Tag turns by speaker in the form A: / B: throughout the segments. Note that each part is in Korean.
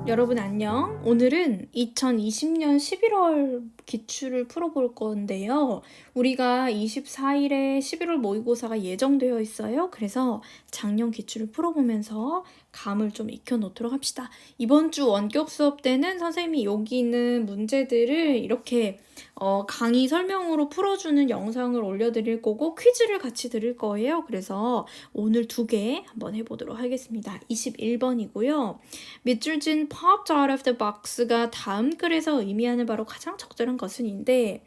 A: 여러분 안녕. 오늘은 2020년 11월 기출을 풀어볼 건데요. 우리가 24일에 11월 모의고사가 예정되어 있어요. 그래서 작년 기출을 풀어보면서 감을 좀 익혀놓도록 합시다. 이번 주 원격 수업 때는 선생님이 여기 있는 문제들을 이렇게 강의 설명으로 풀어주는 영상을 올려드릴 거고 퀴즈를 같이 드릴 거예요. 그래서 오늘 2개 한번 해보도록 하겠습니다. 21번이고요. 밑줄 진 popped out of the box가 다음 글에서 의미하는 바로 가장 적절한 것은인데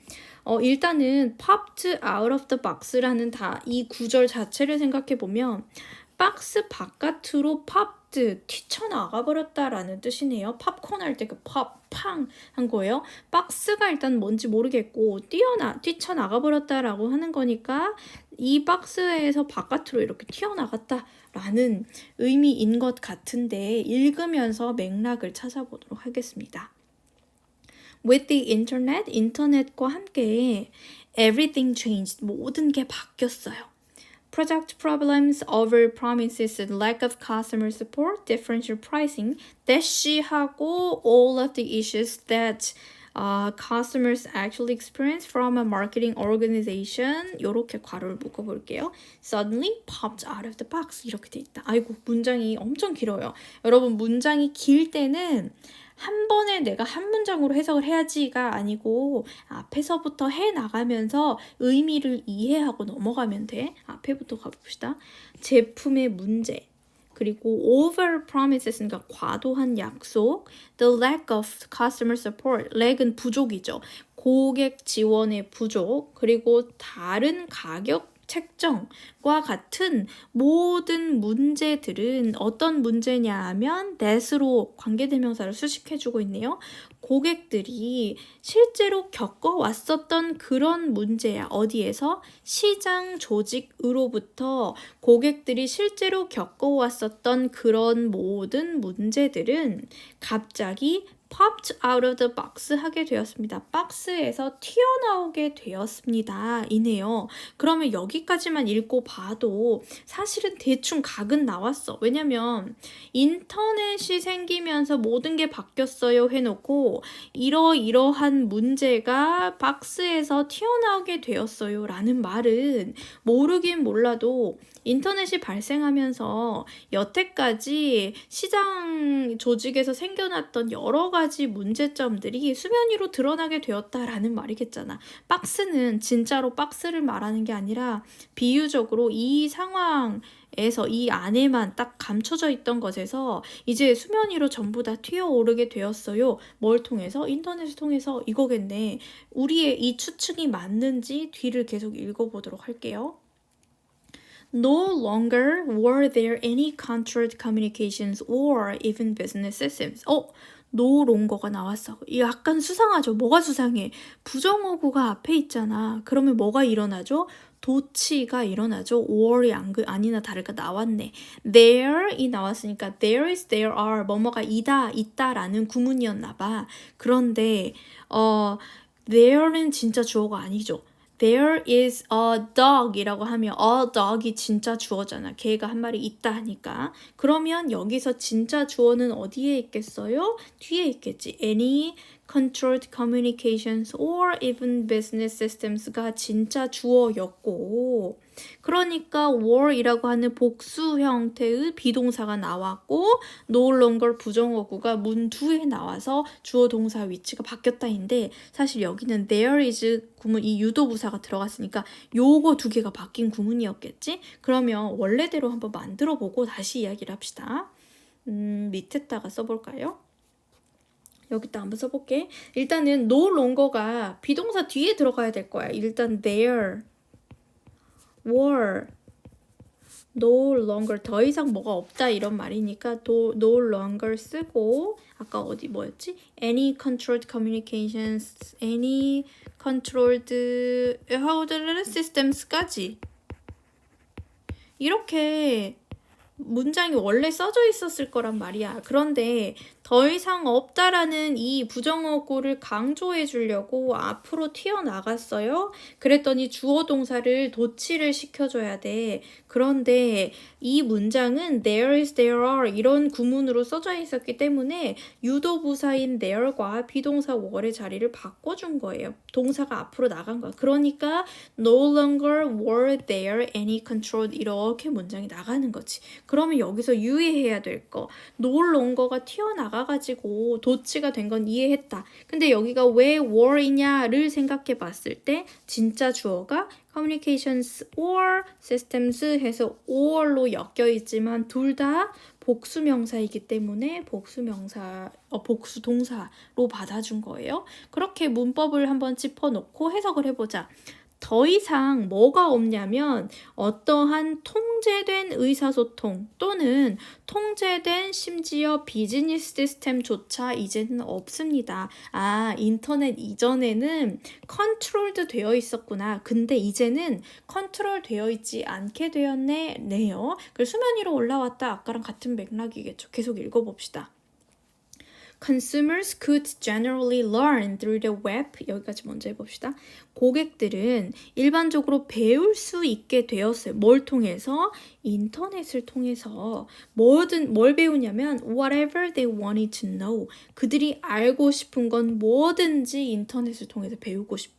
A: 일단은 popped out of the box라는 이 구절 자체를 생각해 보면 박스 바깥으로 popped 튀쳐나가 버렸다라는 뜻이네요. 팝콘 할 때 그 팡 한 거예요. 박스가 일단 뭔지 모르겠고 뛰쳐나가 버렸다라고 하는 거니까 이 박스에서 바깥으로 이렇게 튀어나갔다라는 의미인 것 같은데 읽으면서 맥락을 찾아보도록 하겠습니다. With the internet, 인터넷과 함께 everything changed, 모든 게 바뀌었어요. Project problems, over promises, lack of customer support, differential pricing, 하고 all of the issues that customers actually experience from a marketing organization. 요렇게 괄호를 묶어볼게요. Suddenly popped out of the box. 이렇게 돼 있다. 아이고, 문장이 엄청 길어요. 여러분, 문장이 길 때는 한 번에 내가 한 문장으로 해석을 해야지가 아니고 앞에서부터 해나가면서 의미를 이해하고 넘어가면 돼. 앞에부터 가봅시다. 제품의 문제, 그리고 over promises, 그러니까 과도한 약속, the lack of customer support, lag은 부족이죠. 고객 지원의 부족, 그리고 다른 가격 책정과 같은 모든 문제들은 어떤 문제냐 하면 that으로 관계대명사를 수식해주고 있네요. 고객들이 실제로 겪어왔었던 그런 문제야. 어디에서? 시장 조직으로부터 고객들이 실제로 겪어왔었던 그런 모든 문제들은 갑자기 popped out of the box 하게 되었습니다. 박스에서 튀어나오게 되었습니다. 이네요. 그러면 여기까지만 읽고 봐도 사실은 대충 각은 나왔어. 왜냐면 인터넷이 생기면서 모든 게 바뀌었어요 해놓고 이러이러한 문제가 박스에서 튀어나오게 되었어요 라는 말은 모르긴 몰라도 인터넷이 발생하면서 여태까지 시장 조직에서 생겨났던 여러 가지 문제점들이 수면 위로 드러나게 되었다라는 말이겠잖아. 박스는 진짜로 박스를 말하는 게 아니라 비유적으로 이 상황에서 이 안에만 딱 감춰져 있던 것에서 이제 수면 위로 전부 다 튀어오르게 되었어요. 뭘 통해서? 인터넷을 통해서 이거겠네. 우리의 이 추측이 맞는지 뒤를 계속 읽어보도록 할게요. No longer were there any controlled communications or even business systems. no longer가 나왔어. 이거 약간 수상하죠? 뭐가 수상해? 부정어구가 앞에 있잖아. 그러면 뭐가 일어나죠? 도치가 일어나죠. or이 아니나 다를까 나왔네. there이 나왔으니까 there is, there are, 뭐뭐가 있다라는 구문이었나 봐. 그런데 there는 진짜 주어가 아니죠. There is a dog 이라고 하면 a dog이 진짜 주어잖아. 개가 한 마리 있다 하니까. 그러면 여기서 진짜 주어는 어디에 있겠어요? 뒤에 있겠지. Any controlled communications or even business systems가 진짜 주어였고, 그러니까 were이라고 하는 복수 형태의 비동사가 나왔고 no longer 부정어구가 문 뒤에 나와서 주어 동사 위치가 바뀌었다인데 사실 여기는 there is 구문 이 유도부사가 들어갔으니까 요거 2개가 바뀐 구문이었겠지? 그러면 원래대로 한번 만들어보고 다시 이야기를 합시다. 밑에다가 써볼까요? 여기다 한번 써볼게. 일단은 no longer가 비동사 뒤에 들어가야 될 거야. 일단 there were no longer 더 이상 뭐가 없다 이런 말이니까 no longer 쓰고 아까 어디 뭐였지? any controlled communications, any controlled systems까지 이렇게 문장이 원래 써져 있었을 거란 말이야. 그런데 더 이상 없다라는 이 부정어구를 강조해 주려고 앞으로 튀어나갔어요. 그랬더니 주어 동사를 도치를 시켜줘야 돼. 그런데 이 문장은 there is, there are 이런 구문으로 써져 있었기 때문에 유도부사인 there과 비동사 were의 자리를 바꿔준 거예요. 동사가 앞으로 나간 거야. 그러니까 no longer were there any control 이렇게 문장이 나가는 거지. 그러면 여기서 유의해야 될 거. no longer가 튀어나가가지고 도치가 된 건 이해했다. 근데 여기가 왜 were이냐를 생각해 봤을 때 진짜 주어가 communications or systems 해서 or로 엮여 있지만 둘 다 복수 명사이기 때문에 복수 동사로 받아준 거예요. 그렇게 문법을 한번 짚어놓고 해석을 해보자. 더 이상 뭐가 없냐면 어떠한 통제된 의사소통 또는 통제된 심지어 비즈니스 시스템조차 이제는 없습니다. 인터넷 이전에는 컨트롤도 되어 있었구나. 근데 이제는 컨트롤 되어 있지 않게 되었네요. 그래서 수면 위로 올라왔다. 아까랑 같은 맥락이겠죠. 계속 읽어봅시다. Consumers could generally learn through the web. 여기까지 먼저 해봅시다. 고객들은 일반적으로 배울 수 있게 되었어요. 뭘 통해서? 인터넷을 통해서. 뭘 배우냐면 whatever they wanted to know. 그들이 알고 싶은 건 뭐든지 인터넷을 통해서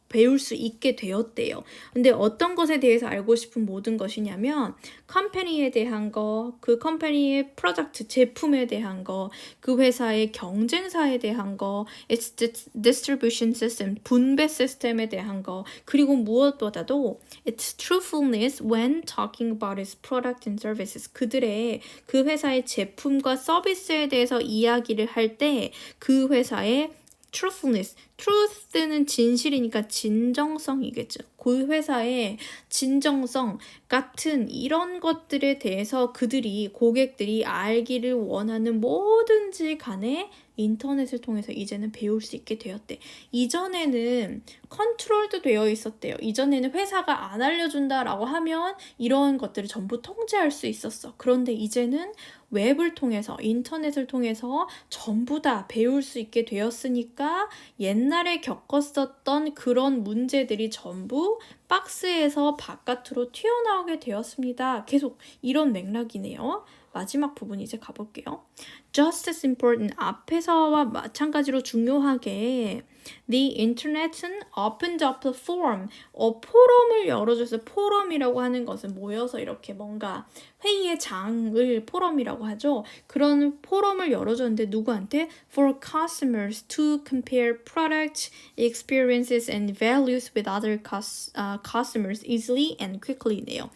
A: 배울 수 있게 되었대요. 근데 어떤 것에 대해서 알고 싶은 모든 것이냐면 컴퍼니에 대한 거, 그 컴퍼니의 프로덕트, 제품에 대한 거, 그 회사의 경쟁사에 대한 거, its distribution system, 분배 시스템에 대한 거, 그리고 무엇보다도 its truthfulness when talking about its product and services. 그들의 그 회사의 제품과 서비스에 대해서 이야기를 할 때 그 회사의 truthfulness, truth는 진실이니까 진정성이겠죠. 그 회사의 진정성 같은 이런 것들에 대해서 고객들이 알기를 원하는 뭐든지 간에 인터넷을 통해서 이제는 배울 수 있게 되었대. 이전에는 컨트롤도 되어 있었대요. 이전에는 회사가 안 알려준다라고 하면 이런 것들을 전부 통제할 수 있었어. 그런데 이제는 웹을 통해서, 인터넷을 통해서 전부 다 배울 수 있게 되었으니까 옛날에 겪었었던 그런 문제들이 전부 박스에서 바깥으로 튀어나오게 되었습니다. 계속 이런 맥락이네요. 마지막 부분 이제 가볼게요. Just as important, 앞에서와 마찬가지로 중요하게 The Internet은 opened up the forum, 포럼을 열어줘서 포럼이라고 하는 것은 모여서 이렇게 뭔가 회의의 장을 포럼이라고 하죠. 그런 포럼을 열어줬는데 누구한테? For customers to compare products, experiences, and values with other customers easily and quickly네요.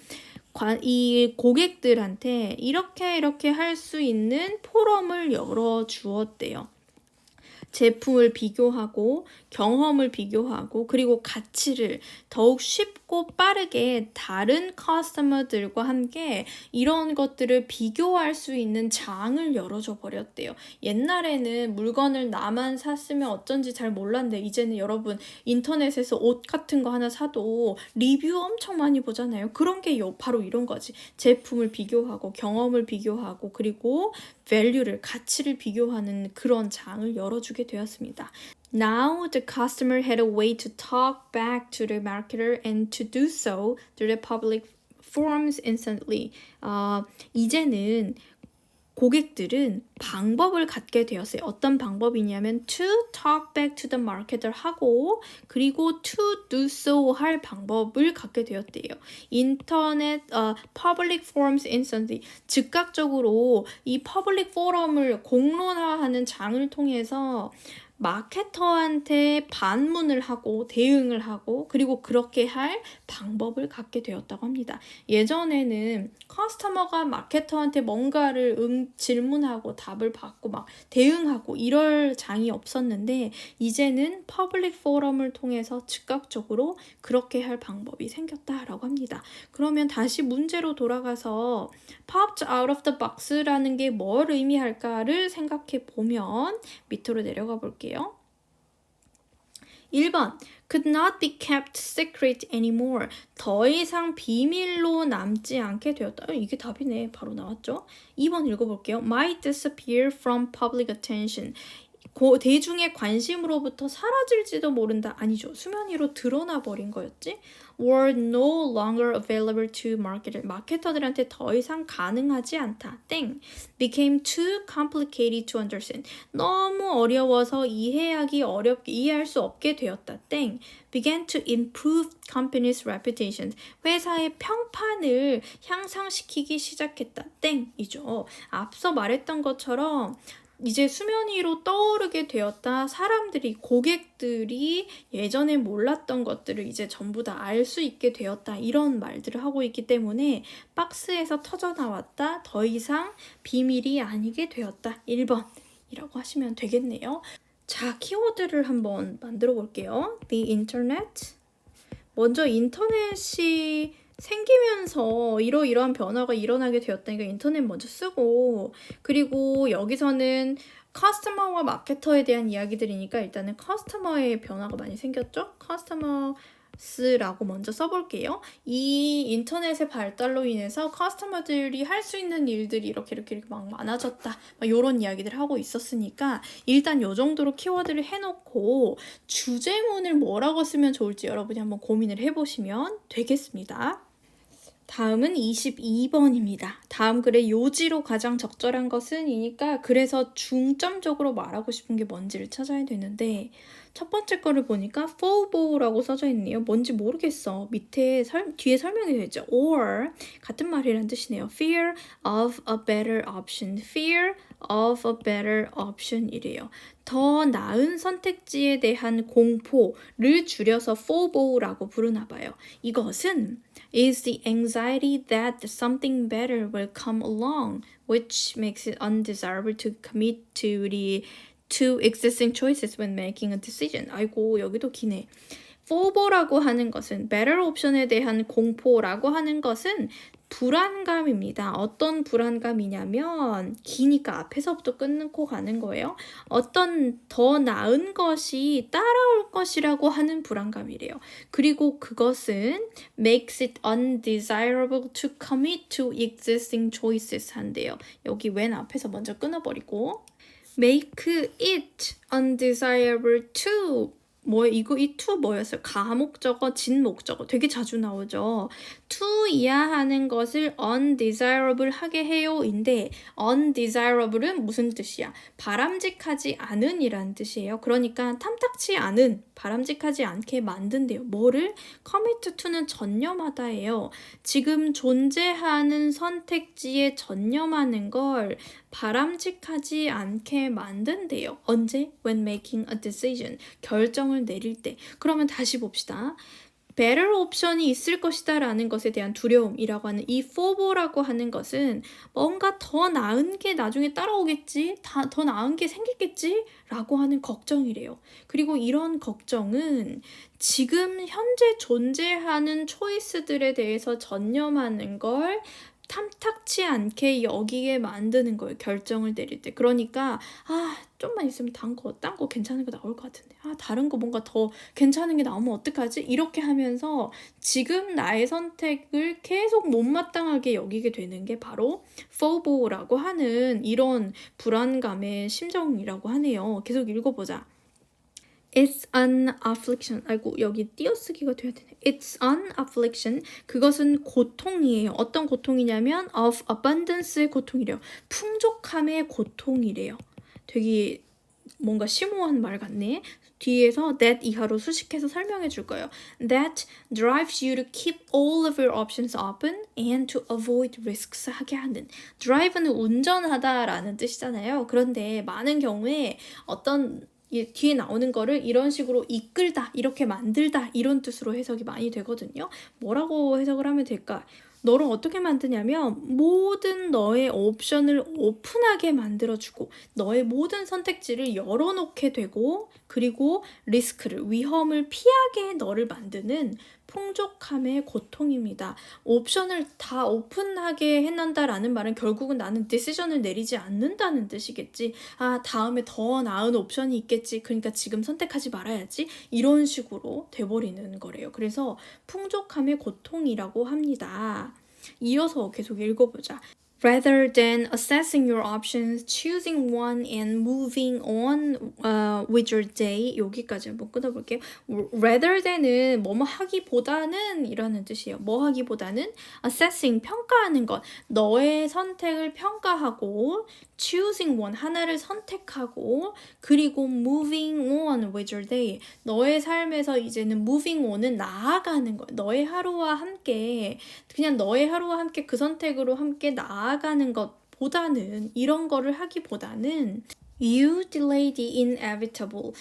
A: 이 고객들한테 이렇게 할 수 있는 포럼을 열어주었대요. 제품을 비교하고 경험을 비교하고 그리고 가치를 더욱 쉽고 빠르게 다른 커스터머들과 함께 이런 것들을 비교할 수 있는 장을 열어줘 버렸대요. 옛날에는 물건을 나만 샀으면 어쩐지 잘 몰랐는데 이제는 여러분 인터넷에서 옷 같은 거 하나 사도 리뷰 엄청 많이 보잖아요. 그런 게 바로 이런 거지. 제품을 비교하고 경험을 비교하고 그리고 밸류를, 가치를 비교하는 그런 장을 열어주게 되었습니다. Now the customer had a way to talk back to the marketer and to do so through the public forums instantly. 이제는 고객들은 방법을 갖게 되었어요. 어떤 방법이냐면 to talk back to the marketer 하고 그리고 to do so 할 방법을 갖게 되었대요. 인터넷 public forums instantly 즉각적으로 이 public forum을 공론화하는 장을 통해서 마케터한테 반문을 하고 대응을 하고 그리고 그렇게 할 방법을 갖게 되었다고 합니다. 예전에는 커스터머가 마케터한테 뭔가를 질문하고 답을 받고 막 대응하고 이럴 장이 없었는데 이제는 퍼블릭 포럼을 통해서 즉각적으로 그렇게 할 방법이 생겼다라고 합니다. 그러면 다시 문제로 돌아가서 popped out of the box라는 게 뭘 의미할까를 생각해 보면 밑으로 내려가 볼게요. 1번 could not be kept secret anymore. 더 이상 비밀로 남지 않게 되었다. 이게 답이네. 바로 나왔죠. 2번 읽어볼게요. might disappear from public attention. 대중의 관심으로부터 사라질지도 모른다. 아니죠. 수면 위로 드러나 버린 거였지. were no longer available to marketer. 마케터들한테 더 이상 가능하지 않다. 땡. became too complicated to understand. 너무 어려워서 이해할 수 없게 되었다. 땡. began to improve company's reputation. 회사의 평판을 향상시키기 시작했다. 땡이죠. 앞서 말했던 것처럼 이제 수면 위로 떠오르게 되었다. 사람들이, 고객들이 예전에 몰랐던 것들을 이제 전부 다 알 수 있게 되었다. 이런 말들을 하고 있기 때문에 박스에서 터져나왔다. 더 이상 비밀이 아니게 되었다. 1번 이라고 하시면 되겠네요. 자, 키워드를 한번 만들어 볼게요. The internet. 먼저 인터넷이 생기면서 이러이러한 변화가 일어나게 되었다니까 인터넷 먼저 쓰고, 그리고 여기서는 커스터머와 마케터에 대한 이야기들이니까 일단은 커스터머의 변화가 많이 생겼죠? 커스터머스라고 먼저 써볼게요. 이 인터넷의 발달로 인해서 커스터머들이 할 수 있는 일들이 이렇게 막 많아졌다. 이런 이야기들을 하고 있었으니까 일단 요 정도로 키워드를 해놓고 주제문을 뭐라고 쓰면 좋을지 여러분이 한번 고민을 해보시면 되겠습니다. 다음은 22번입니다. 다음 글의 요지로 가장 적절한 것은 이니까 그래서 중점적으로 말하고 싶은 게 뭔지를 찾아야 되는데 첫 번째 거를 보니까 FOBO라고 써져 있네요. 뭔지 모르겠어. 뒤에 설명이 되어 있죠. or 같은 말이란 뜻이네요. Fear of a better option. Fear of a better option 이래요. 더 나은 선택지에 대한 공포를 줄여서 FOBO라고 부르나 봐요. 이것은 is the anxiety that something better will come along, which makes it undesirable to commit to existing choices when making a decision. 아이고, 여기도 기네. FOBO라고 하는 것은 better option에 대한 공포라고 하는 것은 불안감입니다. 어떤 불안감이냐면 기니까 앞에서부터 끊고 가는 거예요. 어떤 더 나은 것이 따라올 것이라고 하는 불안감이래요. 그리고 그것은 makes it undesirable to commit to existing choices 한대요. 여기 맨 앞에서 먼저 끊어버리고 make it undesirable to 이 to 뭐였어요? 가목적어, 진목적어 되게 자주 나오죠. to 이야 하는 것을 undesirable 하게 해요인데 undesirable은 무슨 뜻이야? 바람직하지 않은 이란 뜻이에요. 그러니까 탐탁치 않은, 바람직하지 않게 만든대요. 뭐를? commit to는 전념하다예요. 지금 존재하는 선택지에 전념하는 걸 바람직하지 않게 만든대요. 언제? When making a decision. 결정을 내릴 때. 그러면 다시 봅시다. better 옵션이 있을 것이다 라는 것에 대한 두려움이라고 하는 이 FOBO라고 하는 것은 뭔가 더 나은 게 나중에 따라오겠지? 더 나은 게 생기겠지? 라고 하는 걱정이래요. 그리고 이런 걱정은 지금 현재 존재하는 초이스들에 대해서 전념하는 걸 탐탁치 않게 여기게 만드는 거예요. 결정을 내릴 때. 그러니까 좀만 있으면 딴 거 괜찮은 거 나올 것 같은데 다른 거 뭔가 더 괜찮은 게 나오면 어떡하지? 이렇게 하면서 지금 나의 선택을 계속 못마땅하게 여기게 되는 게 바로 FOBO라고 하는 이런 불안감의 심정이라고 하네요. 계속 읽어보자. It's an affliction. 아이고, 여기 띄어쓰기가 돼야 되네. It's an affliction. 그것은 고통이에요. 어떤 고통이냐면 of abundance의 고통이래요. 풍족함의 고통이래요. 되게 뭔가 심오한 말 같네. 뒤에서 that 이하로 수식해서 설명해 줄 거예요. That drives you to keep all of your options open and to avoid risks 하게 하는. drive는 운전하다라는 뜻이잖아요. 그런데 많은 경우에 어떤 뒤에 나오는 거를 이런 식으로 이끌다, 이렇게 만들다 이런 뜻으로 해석이 많이 되거든요. 뭐라고 해석을 하면 될까? 너를 어떻게 만드냐면 모든 너의 옵션을 오픈하게 만들어주고 너의 모든 선택지를 열어놓게 되고 그리고 리스크를, 위험을 피하게 너를 만드는 풍족함의 고통입니다. 옵션을 다 오픈하게 해놓는다라는 말은 결국은 나는 디시전을 내리지 않는다는 뜻이겠지. 아, 다음에 더 나은 옵션이 있겠지. 그러니까 지금 선택하지 말아야지. 이런 식으로 돼버리는 거래요. 그래서 풍족함의 고통이라고 합니다. 이어서 계속 읽어보자. Rather than assessing your options, choosing one and moving on with your day. 여기까지 한번 끊어볼게요. Rather than은 뭐뭐 하기보다는 이라는 뜻이에요. 뭐 하기보다는 assessing, 평가하는 것. 너의 선택을 평가하고 choosing one, 하나를 선택하고 그리고 moving on with your day. 너의 삶에서 이제는 moving on은 나아가는 것. 너의 하루와 함께 그냥 너의 하루와 함께 그 선택으로 함께 나아가는 것보다는 이런 거를 하기보다는 You delay the inevitable.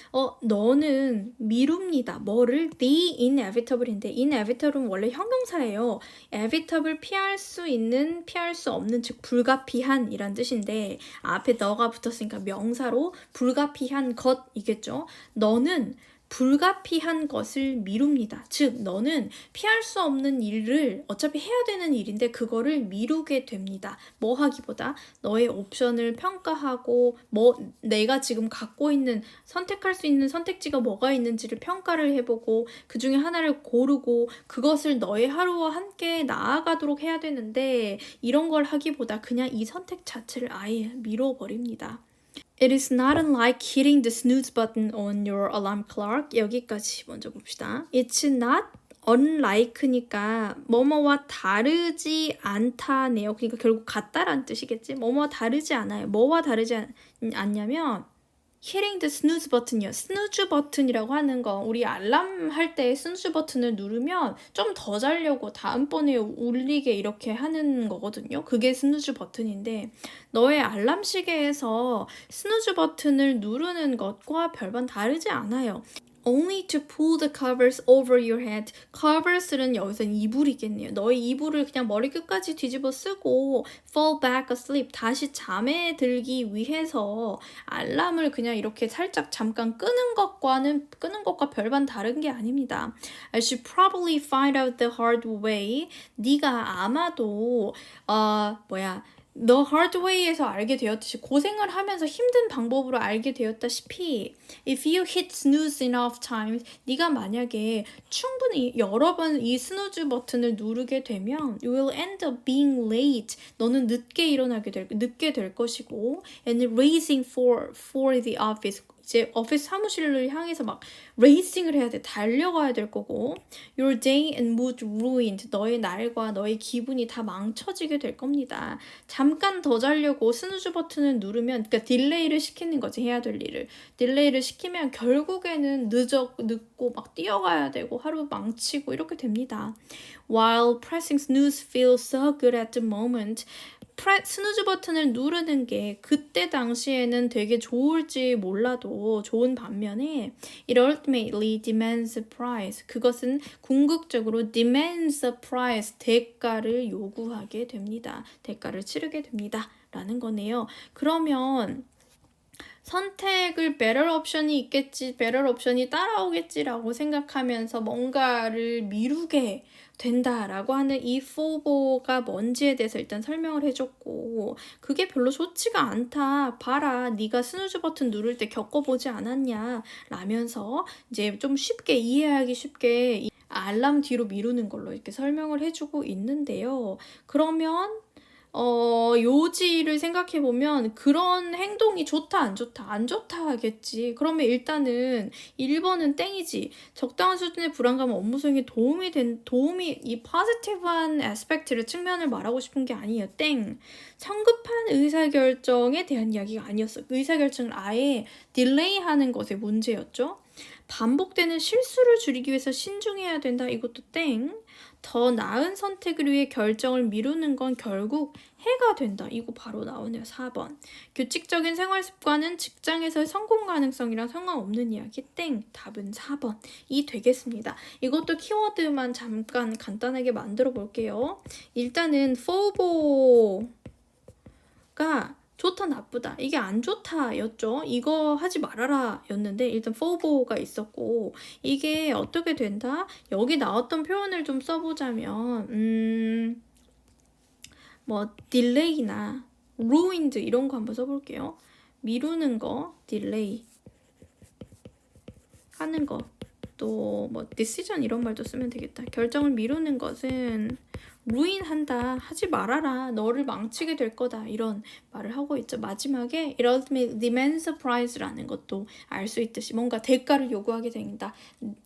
A: 너는 미룹니다. 뭐를? The inevitable인데 inevitable은 원래 형용사예요. inevitable을 피할 수 있는, 피할 수 없는, 즉 불가피한이란 뜻인데 앞에 너가 붙었으니까 명사로 불가피한 것이겠죠. 너는 불가피한 것을 미룹니다. 즉 너는 피할 수 없는 일을 어차피 해야 되는 일인데 그거를 미루게 됩니다. 뭐 하기보다 너의 옵션을 평가하고 내가 지금 갖고 있는 선택할 수 있는 선택지가 뭐가 있는지를 평가를 해보고 그 중에 하나를 고르고 그것을 너의 하루와 함께 나아가도록 해야 되는데 이런 걸 하기보다 그냥 이 선택 자체를 아예 미뤄버립니다. It is not unlike hitting the snooze button on your alarm clock. 여기까지 먼저 봅시다. It's not unlike니까 뭐뭐와 다르지 않다네요. 그러니까 결국 같다라는 뜻이겠지. 뭐뭐와 다르지 않아요. 뭐와 다르지 않냐면 hitting the snooze button이요. 스누즈 버튼이라고 하는 거 우리 알람 할 때 스누즈 버튼을 누르면 좀 더 자려고 다음번에 울리게 이렇게 하는 거거든요. 그게 스누즈 버튼인데 너의 알람 시계에서 스누즈 버튼을 누르는 것과 별반 다르지 않아요. Only to pull the covers over your head. covers는 여기서 이불이겠네요. 너의 이불을 그냥 머리 끝까지 뒤집어 쓰고 fall back asleep. 다시 잠에 들기 위해서 알람을 그냥 이렇게 살짝 잠깐 끄는 것과 별반 다른 게 아닙니다. I should probably find out the hard way. 네가 아마도 The hard way에서 알게 되었듯이 고생을 하면서 힘든 방법으로 알게 되었다시피 If you hit snooze enough times 네가 만약에 충분히 여러 번 이 스누즈 버튼을 누르게 되면 You will end up being late. 너는 늦게 될 것이고 And racing for the office. 이제 오피스 사무실을 향해서 막 레이싱을 해야 돼. 달려가야 될 거고 Your day and mood ruined. 너의 날과 너의 기분이 다 망쳐지게 될 겁니다. 잠깐 더 자려고 스누즈 버튼을 누르면 그러니까 딜레이를 시키는 거지. 해야 될 일을. 딜레이를 시키면 결국에는 늦고 막 뛰어가야 되고 하루 망치고 이렇게 됩니다. While pressing snooze feels so good at the moment. 스누즈 버튼을 누르는 게 그때 당시에는 되게 좋을지 몰라도 좋은 반면에 It ultimately demands a price. 그것은 궁극적으로 demands a price. 대가를 요구하게 됩니다. 대가를 치르게 됩니다. 라는 거네요. 그러면 선택을 better 옵션이 있겠지, better 옵션이 따라오겠지라고 생각하면서 뭔가를 미루게 된다라고 하는 이 FOBO가 뭔지에 대해서 일단 설명을 해줬고 그게 별로 좋지가 않다. 봐라. 네가 스누즈 버튼 누를 때 겪어보지 않았냐 라면서 이제 좀 쉽게 이해하기 쉽게 알람 뒤로 미루는 걸로 이렇게 설명을 해주고 있는데요. 그러면 요지를 생각해보면 그런 행동이 좋다 안 좋다 안 좋다 하겠지. 그러면 일단은 1번은 땡이지. 적당한 수준의 불안감은 업무 수행에 도움이 이 포지티브한 애스펙트를 측면을 말하고 싶은 게 아니에요. 땡. 성급한 의사결정에 대한 이야기가 아니었어. 의사결정을 아예 딜레이하는 것의 문제였죠. 반복되는 실수를 줄이기 위해서 신중해야 된다. 이것도 땡. 더 나은 선택을 위해 결정을 미루는 건 결국 해가 된다. 이거 바로 나오네요. 4번. 규칙적인 생활 습관은 직장에서의 성공 가능성이랑 상관없는 이야기. 땡. 답은 4번이 되겠습니다. 이것도 키워드만 잠깐 간단하게 만들어 볼게요. 일단은 FOBO가 좋다 나쁘다 이게 안 좋다였죠. 이거 하지 말아라 였는데 일단 forgo가 있었고 이게 어떻게 된다? 여기 나왔던 표현을 좀 써보자면 뭐 delay나 ruined 이런 거 한번 써볼게요. 미루는 거 delay 하는 거 또 뭐 decision 이런 말도 쓰면 되겠다. 결정을 미루는 것은 ruin한다 하지 말아라 너를 망치게 될 거다 이런 말을 하고 있죠. 마지막에 it ultimately demands a price라는 것도 알 수 있듯이 뭔가 대가를 요구하게 된다,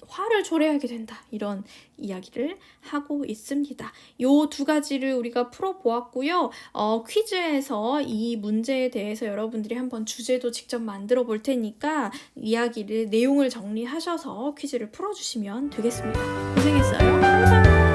A: 화를 초래하게 된다 이런 이야기를 하고 있습니다. 요 두 가지를 우리가 풀어보았고요. 퀴즈에서 이 문제에 대해서 여러분들이 한번 주제도 직접 만들어 볼 테니까 이야기를 내용을 정리하셔서 퀴즈를 풀어주시면 되겠습니다. 고생했어요. 항상